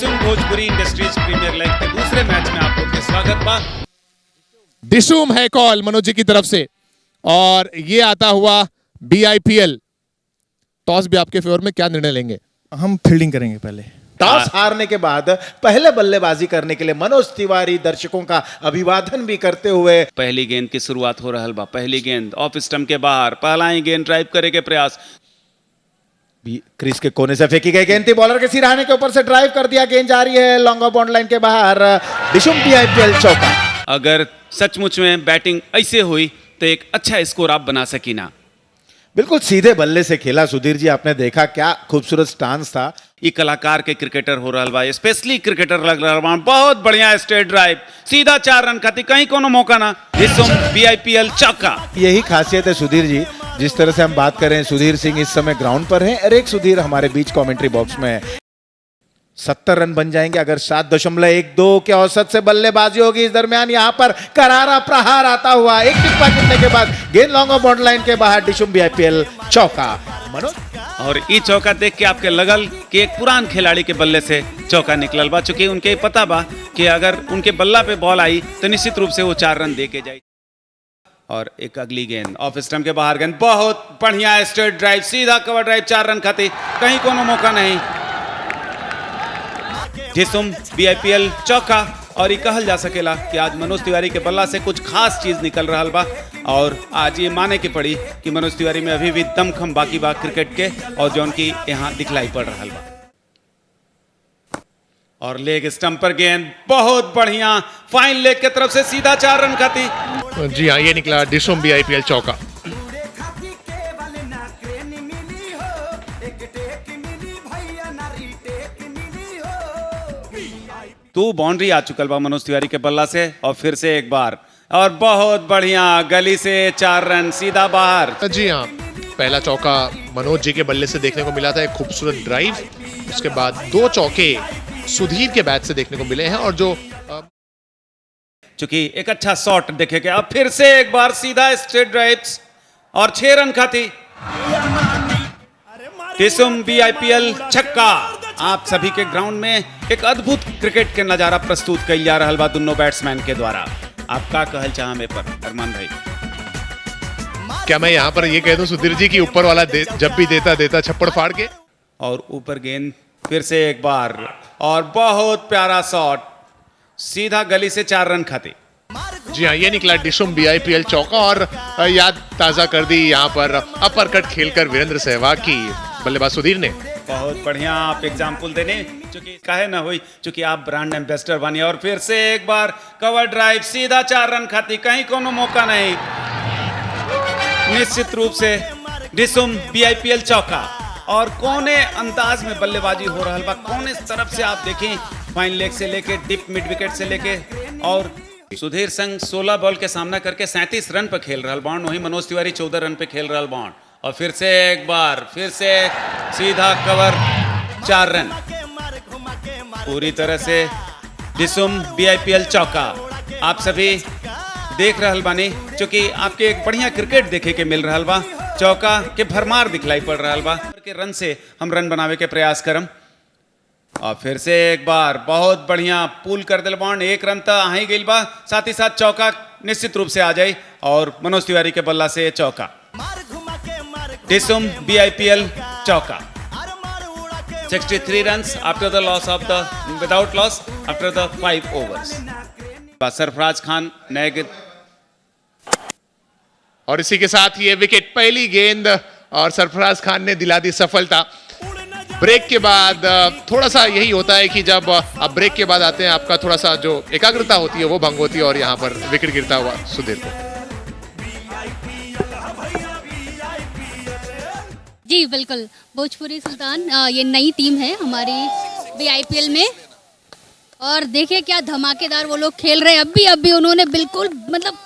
डिशुम Bhojpuri industries premiere league के दूसरे match में आप लोग के स्वागत बा। डिशुम है कॉल मनोज जी की तरफ से और ये आता हुआ BIPL। टॉस भी आपके फेवर में, क्या निर्णय लेंगे? हम फील्डिंग करेंगे पहले। टॉस हारने के बाद पहले बल्लेबाजी करने के लिए मनोज तिवारी दर्शकों का अभिवादन भी करते हुए पहली गेंद की शुरुआत हो रहल बा। पहली गेंद ऑफ स्टंप के बाहर, पहला ही गेंद ड्राइव करे के प्रयास। क्रीज के कोने से फेंकी गई गेंद थी, बॉलर के सिरहाने के ऊपर से ड्राइव कर दिया, गेंद जा रही है लॉन्ग ऑफ बाउंड लाइन के बाहर। डिशुम BIPL चौका। अगर सचमुच में बैटिंग ऐसे हुई तो एक अच्छा स्कोर आप बना सकी ना। बिल्कुल सीधे बल्ले से खेला सुधीर जी, आपने देखा क्या खूबसूरत स्टांस था। ये कलाकार के क्रिकेटर हो रहा बा, स्पेशली क्रिकेटर लग रहा बा। बहुत बढ़िया स्ट्रेट ड्राइव, सीधा 4 रन खाती, कहीं कोनो मौका ना। डिशुम BIPL चौका। यही खासियत है सुधीर जी, जिस तरह से हम बात कर रहे हैं सुधीर सिंह इस समय ग्राउंड पर हैं और एक सुधीर हमारे बीच कमेंट्री बॉक्स में है। 70 रन बन जाएंगे अगर 7.12 के औसत से बल्लेबाजी होगी। इस दरमियान यहां पर करारा प्रहार आता हुआ, एक टिप्पा गिरने के बाद गेंद लॉन्ग ऑफ बाउंड लाइन के बाहर। डिशुम BIPL चौका। मनोज, और ये चौका देख के आपके लगल कि एक पुरान खिलाड़ी के बल्ले से चौका निकलल बा, चूंकि उनके पता बा कि अगर उनके बल्ला पे बॉल आई तो निश्चित रूप से वो 4 रन दे के जाए। और एक अगली गेंद ऑफ स्टंप के बाहर, गेंद बहुत बढ़िया स्ट्रेट ड्राइव, सीधा कवर ड्राइव, 4 रन खाती, कहीं कोनो मौका नहीं। डिशुम BIPL चौका। और ये कहल जा सकेला कि आज मनोज तिवारी के बल्ला से कुछ खास चीज निकल रहा बा, और आज ये माने की पड़ी कि मनोज तिवारी में अभी भी दमखम बाकी बा क्रिकेट के, और जो उनकी यहाँ दिखलाई पड़ रहा बा। और लेग स्टंप पर गेंद बहुत बढ़िया, फाइन लेग के तरफ से सीधा 4 रन खाती। जी हाँ, ये निकला डिशुम BIPL चौका। तू बाउंड्री आ चुकल बा मनोज तिवारी के बल्ला से, और फिर से एक बार, और बहुत बढ़िया गली से 4 रन सीधा बाहर। जी हाँ, पहला चौका मनोज जी के बल्ले से देखने को मिला था, एक खूबसूरत ड्राइव। उसके बाद 2 चौके सुधीर के बैट से देखने को मिले हैं, और जो चूंकि एक अच्छा शॉट देखेगा। अब फिर से एक बार सीधा स्ट्रेट ड्राइव और 6 रन खाती। डिशुम BIPL छक्का। आप सभी के ग्राउंड में एक अद्भुत क्रिकेट के नजारा प्रस्तुत किया जा रहा बा दोनों बैट्समैन के द्वारा। आपका कहल चाह में पर अरमान भाई? क्या मैं यहाँ पर ये कह दूं सुधीर जी की ऊपर वाला जब भी देता छप्पड़ फाड़ के। और ऊपर गेंद फिर से एक बार, और बहुत प्यारा शॉट, सीधा गली से 4 रन खाती। जी हाँ, ये निकला डिशुम BIPL चौका। और याद ताजा कर दी यहाँ पर अपर कट खेलकर वीरेंद्र सहवाग की बल्लेबाज सुधीर ने। बहुत बढ़िया आप एग्जाम्पल देने, चूंकि काहे ना हुई, चूंकि आप ब्रांड एम्बेसडर बनी। और फिर से एक बार कवर ड्राइव, सीधा 4 रन खाती, कहीं कोनो मौका नहीं। निश्चित रूप से डिशुम BIPL चौका। और कोने अंदाज में बल्लेबाजी हो रहा बा, कोने तरफ से आप देखें, फाइन लेग से लेके डीप मिड विकेट से लेके। और सुधीर संघ 16 बॉल के सामना करके 37 रन पर खेल रहा बाउंड, वहीं मनोज तिवारी 14 रन पे खेल रहा बाउंड। और फिर से एक बार, फिर से सीधा कवर, 4 रन। पूरी तरह से डिशुम BIPL चौका आप सभी देख रहल बानी, क्योंकि आपके एक बढ़िया क्रिकेट देखे के मिल रहा बा। चौका के भरमार दिखलाई पड़ रहा बा के रन से हम रन बनावे के प्रयास करम। और फिर से एक बार बहुत बढ़िया पुल कर दिल बाउंड, 1 रन तक आ ही गई बा, साथ ही साथ चौका निश्चित रूप से आ जाए। और मनोज तिवारी के बल्ला से चौका। डिशुम BIPL चौका। 63 runs after the loss of the without loss after the 5 overs। Sarfaraz Khan नए गेंद। और इसी के साथ ये विकेट, पहली गेंद, और सरफराज खान ने दिला दी सफलता। ब्रेक के बाद थोड़ा सा यही होता है कि जब आप ब्रेक के बाद आते हैं, आपका थोड़ा सा जो एकाग्रता होती है वो भंग होती है, और यहाँ पर विकेट गिरता हुआ सुधीर को। जी बिल्कुल, भोजपुरी सुल्तान ये नई टीम है हमारी BIPL में, और देखिए क्या धमाकेदार वो लोग खेल रहे हैं। अभी उन्होंने बिल्कुल मतलब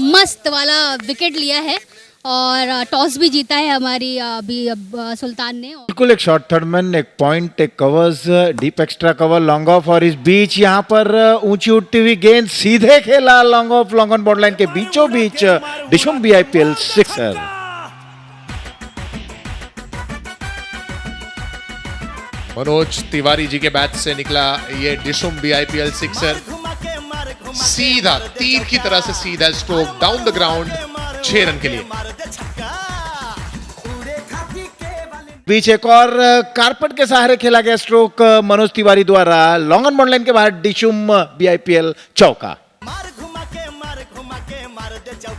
मस्त वाला विकेट लिया है, और टॉस भी जीता है हमारी अभी सुल्तान ने। बिल्कुल एक शॉर्ट थर्डमैन, एक पॉइंट, एक covers, deep extra cover, long off, और इस बीच यहाँ पर ऊंची उठती हुई गेंद सीधे खेला long off, long on border line के बीचों बीच। डिशुम BIPL सिक्सर। मनोज तिवारी जी के बैट से निकला ये डिशुम BIPL सिक्सर, सीधा तीर की तरह से सीधा stroke down the ground 6 run के लिए। बीच एक और कारपेट के सहारे खेला गया स्ट्रोक मनोज तिवारी द्वारा, लॉन्ग ऑन बाउंड लाइन के बाहर डिशुम BIPL चौका।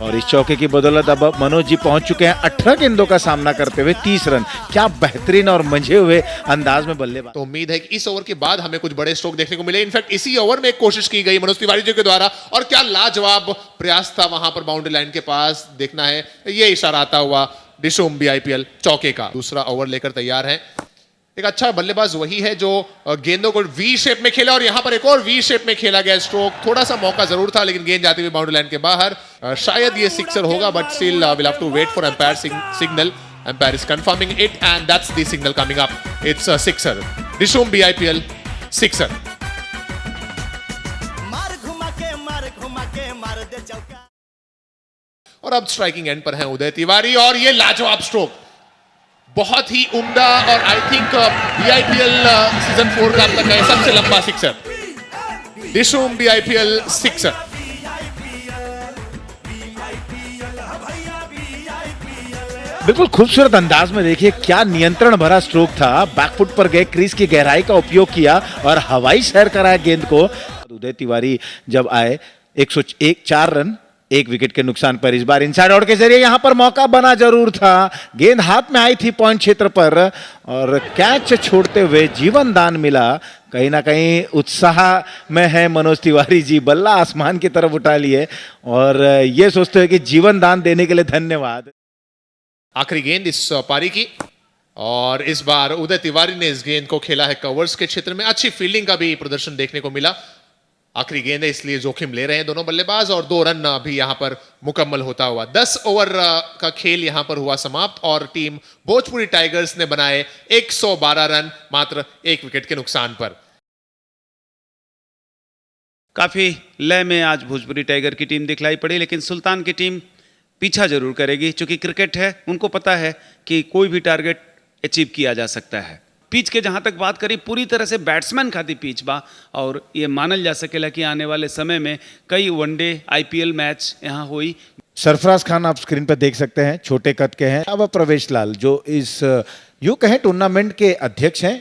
और इस चौके की बदौलत अब मनोज जी पहुंच चुके हैं 18 गेंदों का सामना करते हुए 30 रन। क्या बेहतरीन और मंझे हुए अंदाज में बल्लेबाज। तो उम्मीद है कि इस ओवर के बाद हमें कुछ बड़े स्ट्रोक देखने को मिले। इनफैक्ट इसी ओवर में एक कोशिश की गई मनोज तिवारी जी के द्वारा, और क्या लाजवाब प्रयास था वहां पर बाउंड्री लाइन के पास। देखना है ये इशारा आता हुआ डिशुम BIPL चौके का। दूसरा ओवर लेकर तैयार है। एक अच्छा बल्लेबाज वही है जो गेंदों को वी शेप में खेला, और यहां पर एक और वी शेप में खेला गया स्ट्रोक। थोड़ा सा मौका जरूर था, लेकिन गेंद जाती हुई बाउंड्री लाइन के बाहर। शायद ये सिक्सर होगा, but still will have to wait for umpire signal. Umpire is confirming it and that's the signal coming up. It's a sixer, डिशुम BIPL सिक्सर। और अब स्ट्राइकिंग एंड पर है उदय तिवारी, और ये लाजवाब स्ट्रोक, बहुत ही उम्दा, और आई थिंक BIPL सीजन 4 का अब तक है सबसे लंबा सिक्सर। डिशुम BIPL सिक्सर। बिल्कुल खूबसूरत अंदाज में देखिए क्या नियंत्रण भरा स्ट्रोक था। बैकफुट पर गए, क्रीज की गहराई का उपयोग किया और हवाई सैर कराया गेंद को। उदय तिवारी जब आए 104 रन 1 विकेट के नुकसान पर। इस बार इनसाइड आउट के जरिए यहां पर मौका बना जरूर था। गेंद हाथ में आई थी पॉइंट क्षेत्र पर, और कैच छोड़ते हुए जीवन दान मिला। कहीं ना कहीं उत्साह में है मनोज तिवारी जी, बल्ला आसमान की तरफ उठा लिए और ये सोचते हुए कि जीवन दान देने के लिए धन्यवाद। आखिरी गेंद इस पारी की, और इस बार उदय तिवारी ने इस गेंद को खेला है कवर्स के क्षेत्र में। अच्छी फील्डिंग का भी प्रदर्शन देखने को मिला। आखिरी गेंद है, इसलिए जोखिम ले रहे हैं दोनों बल्लेबाज, और 2 रन भी यहां पर मुकम्मल होता हुआ 10 ओवर का खेल यहां पर हुआ समाप्त, और टीम भोजपुरी टाइगर्स ने बनाए 112 रन मात्र 1 विकेट के नुकसान पर। काफी लय में आज भोजपुरी टाइगर की टीम दिखलाई पड़ी, लेकिन सुल्तान की टीम पीछा जरूर करेगी, क्योंकि क्रिकेट है, उनको पता है कि कोई भी टारगेट अचीव किया जा सकता है। पिच के जहां तक बात करी, पूरी तरह से बैट्समैन खाती पिच बा, और ये मानल जा सकेला कि आने वाले समय में कई वनडे IPL मैच यहाँ हुई। सरफराज खान आप स्क्रीन पर देख सकते हैं, छोटे कद के हैं। अब प्रवेश लाल जो इस यूं कहें टूर्नामेंट के अध्यक्ष हैं।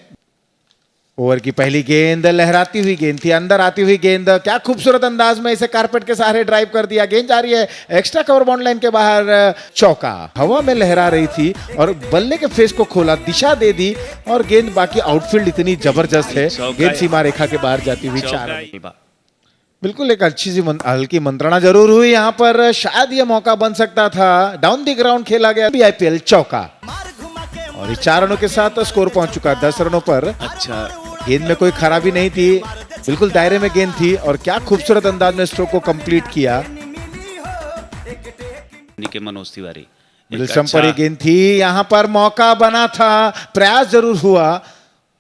ओवर की पहली गेंद लहराती हुई गेंद थी, अंदर आती हुई गेंद, क्या खूबसूरत अंदाज में इसे कारपेट के सहारे ड्राइव कर दिया। गेंद जा रही है एक्स्ट्रा कवर बाउंड लाइन के बाहर, चौका। हवा में लहरा रही थी और बल्ले के फेस को खोला, दिशा दे दी, और गेंद बाकी आउटफील्ड इतनी जबरदस्त है, गेंद सीमा रेखा के बाहर जाती हुई 4 रन। बिल्कुल एक अच्छी सी हल्की मंत्रणा जरूर हुई यहाँ पर, शायद ये मौका बन सकता था। डाउन द ग्राउंड खेला गया BIPL चौका, और इस 4 रनों के साथ स्कोर पहुंच चुका 10 रनों पर। अच्छा, गेंद में कोई खराबी नहीं थी, बिल्कुल दायरे में गेंद थी, और क्या खूबसूरत अंदाज में स्ट्रोक को कंप्लीट किया। के मनोज तिवारी मिडिल स्टंप पर गेंद थी, यहां पर मौका बना था, प्रयास जरूर हुआ,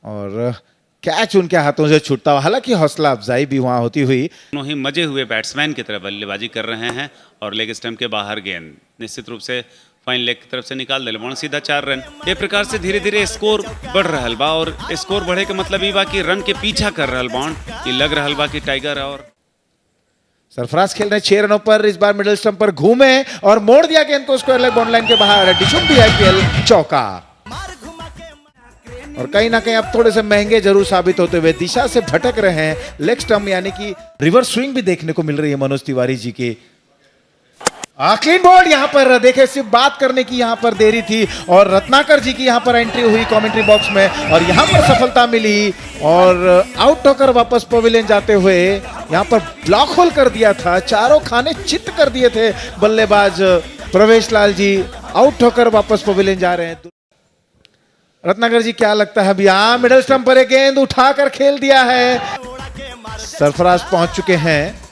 और कैच उनके हाथों से छूटता हुआ। हालांकि हौसला अफजाई भी वहां होती हुई। दोनों ही मजे हुए बैट्समैन की तरह बल्लेबाजी कर रहे हैं, और लेग स्टंप के बाहर गेंद निश्चित रूप से फाइन लेग की तरफ से निकाल दिले, सीधा 4 रन। ये प्रकार से धीरे धीरे स्कोर बढ़ रहा बा, और स्कोर बढ़े के मतलब ये बा कि रन के पीछा कर रहा बाउंड, ये लग रहा बा कि टाइगर और सरफराज खेल रहे 6 रनों पर। इस बार मिडिल स्टंप पर घूमे और मोड़ दिया गेंद को स्क्वायर लेग बाउंड लाइन के बाहर। डिशुम BIPL चौका, और कहीं ना कहीं अब थोड़े से महंगे जरूर साबित होते हुए दिशा से भटक रहे हैं। लेग स्टंप यानी कि रिवर्स स्विंग भी देखने को मिल रही है मनोज तिवारी जी की। क्लीन बोल्ड, यहां पर देखे सिर्फ बात करने की यहां पर देरी थी, और रत्नाकर जी की यहां पर एंट्री हुई कमेंट्री बॉक्स में, और यहां पर सफलता मिली, और आउट होकर वापस पवेलियन जाते हुए यहां पर ब्लॉक होल कर दिया था। चारों खाने चित्त कर दिए थे बल्लेबाज प्रवेश लाल जी। आउट होकर वापस पवेलियन जा रहे हैं। रत्नाकर जी क्या लगता है? अभी यहां मिडिल स्टंप पर एक गेंद उठाकर खेल दिया है। सरफराज पहुंच चुके हैं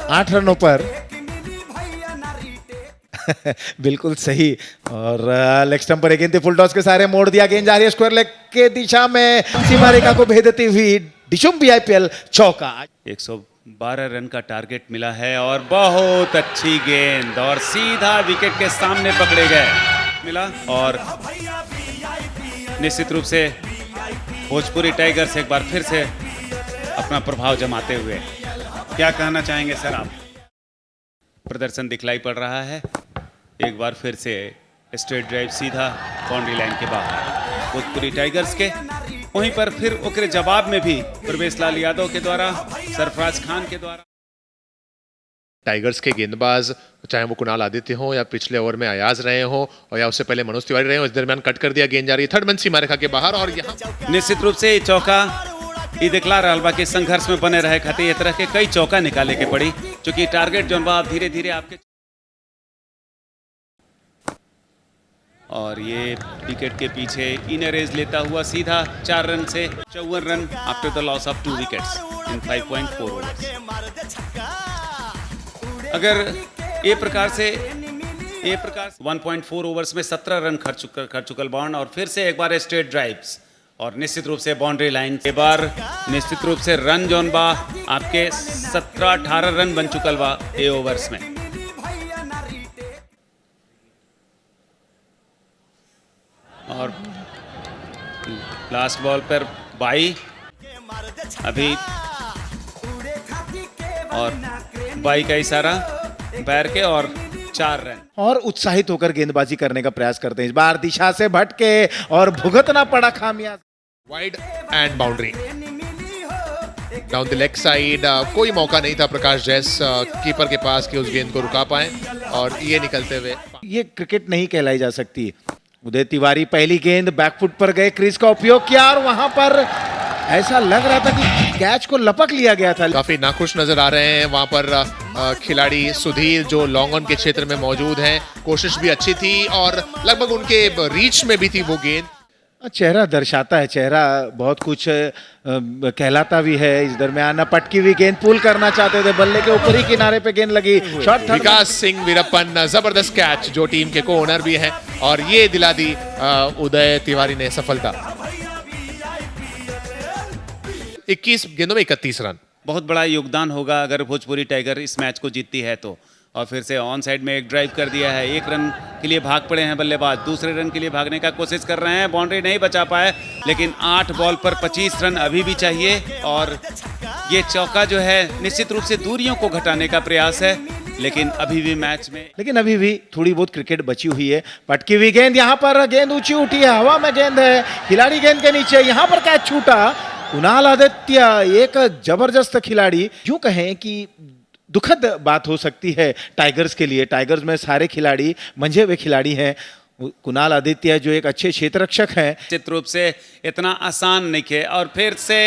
8 रनों पर। बिल्कुल सही, और लेग स्टंप पर एक गेंद फुल टॉस के सारे मोड़ दिया। गेंद जा रही है स्क्वायर लेग के दिशा में, सीमा रेखा को भेदती हुई। डिशुम BIPL चौका। 112 रन का टारगेट मिला है, और बहुत अच्छी गेंद, और सीधा विकेट के सामने पकड़े गए मिला, और निश्चित रूप से भोजपुरी टाइगर्स एक बार फिर से अपना प्रभाव जमाते हुए, क्या कहना चाहेंगे सर आप? प्रदर्शन दिखलाई पड़ रहा है, एक बार फिर से स्ट्रेट ड्राइव सीधा बाउंड्री लाइन के बाहर भोजपुरी टाइगर्स के। वहीं पर फिर ओकरे जवाब में भी प्रवेश लाल यादव के द्वारा, सरफराज खान के द्वारा। टाइगर्स के गेंदबाज, चाहे वो कुणाल आदित्य हो या पिछले ओवर में अयाज रहे हो और या उससे पहले मनोज तिवारी रहे हो, इस दरमियान कट कर दिया, गेंद जा रही है थर्ड मन सीमा रेखा के बाहर। और यहाँ निश्चित रूप से चौका ये दिखला रहा बा कि संघर्ष में बने रहे खातिर इस तरह के कई चौका निकाले के पड़ी, क्योंकि टारगेट जो बा धीरे धीरे आपके, और ये विकेट के पीछे इनर एज लेता हुआ सीधा 4 रन से 54 run after the loss of 2 wickets in 5.4 overs. अगर ये प्रकार से 1.4 ओवर्स में 17 रन खर्च चुकल बाउंड, और फिर से एक बार स्ट्रेट ड्राइव्स और निश्चित रूप से बाउंड्री लाइन के बार निश्चित रूप से रन जोन बा आपके 17-18 रन बन चुकल बा ए ओवर्स में। और लास्ट बॉल पर 22 अभी, और 22 का इशारा पैर के और 4 रन। और उत्साहित होकर गेंदबाजी करने का प्रयास करते हैं, इस बार दिशा से भटके और भुगतना पड़ा खामियाजा। Wide and boundary down the leg side, कोई मौका नहीं था प्रकाश जैस कीपर के पास कि उस गेंद को रुका पाए, और ये निकलते हुए ये क्रिकेट नहीं कहलाई जा सकती। उदय तिवारी पहली गेंद बैकफुट पर गए, क्रीज का उपयोग किया और वहां पर ऐसा लग रहा था कि कैच को लपक लिया गया था। काफी नाखुश नजर आ रहे हैं वहां पर खिलाड़ी सुधीर जो लॉन्ग ऑन के क्षेत्र में मौजूद हैं। कोशिश भी अच्छी थी और लगभग उनके रीच में भी थी वो गेंद। चेहरा दर्शाता है, चेहरा बहुत कुछ कहलाता भी है। इस दरमियान पटकी हुई गेंद पुल करना चाहते थे, बल्ले के ऊपरी किनारे पे गेंद लगी, शॉट। विकास सिंह वीरप्पन जबरदस्त कैच, जो टीम के को ओनर भी हैं, और ये दिला दी उदय तिवारी ने सफलता। 21 गेंदों में 31 रन, बहुत बड़ा योगदान होगा अगर भोजपुरी टाइगर इस मैच को जीतती है तो। और फिर से ऑन साइड में एक ड्राइव कर दिया है, 1 रन के लिए भाग पड़े हैं बल्लेबाज, दूसरे रन के लिए भागने का कोशिश कर रहे हैं, बाउंड्री नहीं बचा पाए, लेकिन 8 बॉल पर 25 रन अभी भी चाहिए। और ये चौका जो है निश्चित रूप से दूरियों को घटाने का प्रयास है, लेकिन अभी भी मैच में, लेकिन अभी भी थोड़ी बहुत क्रिकेट बची हुई है। पटकी हुई गेंद, यहाँ पर गेंद ऊंची उठी है, हवा में गेंद है, खिलाड़ी गेंद के नीचे, यहाँ पर कैच छूटा। कुणाल आदित्य एक जबरदस्त खिलाड़ी, यूं कहें कि दुखद बात हो सकती है टाइगर्स के लिए। टाइगर्स में सारे खिलाड़ी मंझे हुए खिलाड़ी हैं। कुणाल आदित्य जो एक अच्छे क्षेत्ररक्षक हैं, निश्चित रूप से इतना आसान नहीं है। और फिर से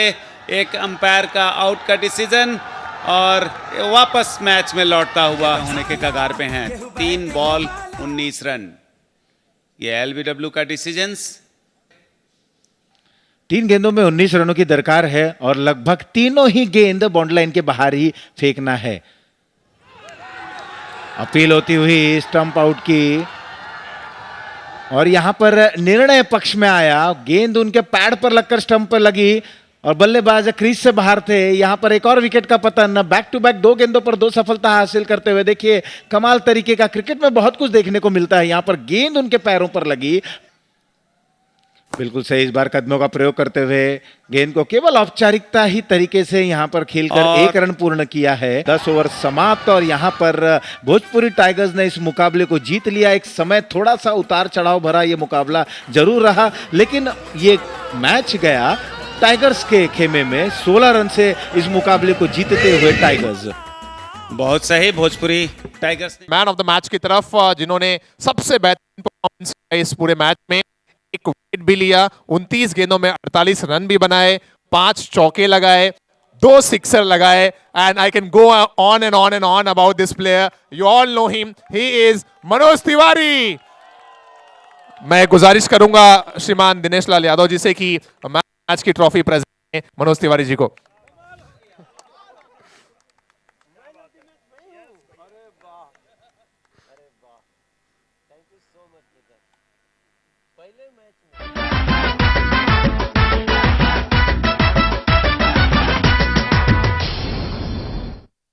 एक अंपायर का आउट का डिसीजन, और वापस मैच में लौटता हुआ होने के कगार पे हैं। 3 बॉल 19 रन, ये एलबीडब्ल्यू का डिसीजंस। 3 गेंदों में 19 रनों की दरकार है और लगभग तीनों ही गेंद बाउंड्री लाइन के बाहर ही फेंकना है। अपील होती हुई स्टंप आउट की, और यहां पर निर्णय पक्ष में आया। गेंद उनके पैड पर लगकर स्टंप पर लगी और बल्लेबाज क्रीज से बाहर थे। यहां पर एक और विकेट का पतन, बैक टू बैक 2 गेंदों पर 2 सफलता हासिल करते हुए। देखिए कमाल तरीके का, क्रिकेट में बहुत कुछ देखने को मिलता है। यहां पर गेंद उनके पैरों पर लगी, बिल्कुल सही। इस बार कदमों का प्रयोग करते हुए गेंद को केवल औपचारिकता ही तरीके से यहां पर खेलकर 1 रन पूर्ण किया है। 10 ओवर समाप्त, और यहां पर भोजपुरी टाइगर्स ने इस मुकाबले को जीत लिया। एक समय थोड़ा सा उतार चढ़ाव भरा ये मुकाबला जरूर रहा, लेकिन ये मैच गया टाइगर्स के खेमे में। 16 रन से इस मुकाबले को जीतते हुए टाइगर्स। बहुत सही भोजपुरी टाइगर्स ने मैन ऑफ द मैच की तरफ, जिन्होंने सबसे बेहतरीन परफॉर्मेंस किया इस पूरे मैच में। एक विकेट भी लिया, 29 गेंदों में 48 रन भी बनाए, 5 चौके लगाए, 2 सिक्सर लगाए, and I can go on and on and on about this player. You all know him, he is Manoj Tiwari. मैं गुजारिश करूंगा श्रीमान दिनेश लाल यादव जी से कि मैच की ट्रॉफी प्रेजेंट मनोज तिवारी जी को। पहले मैच में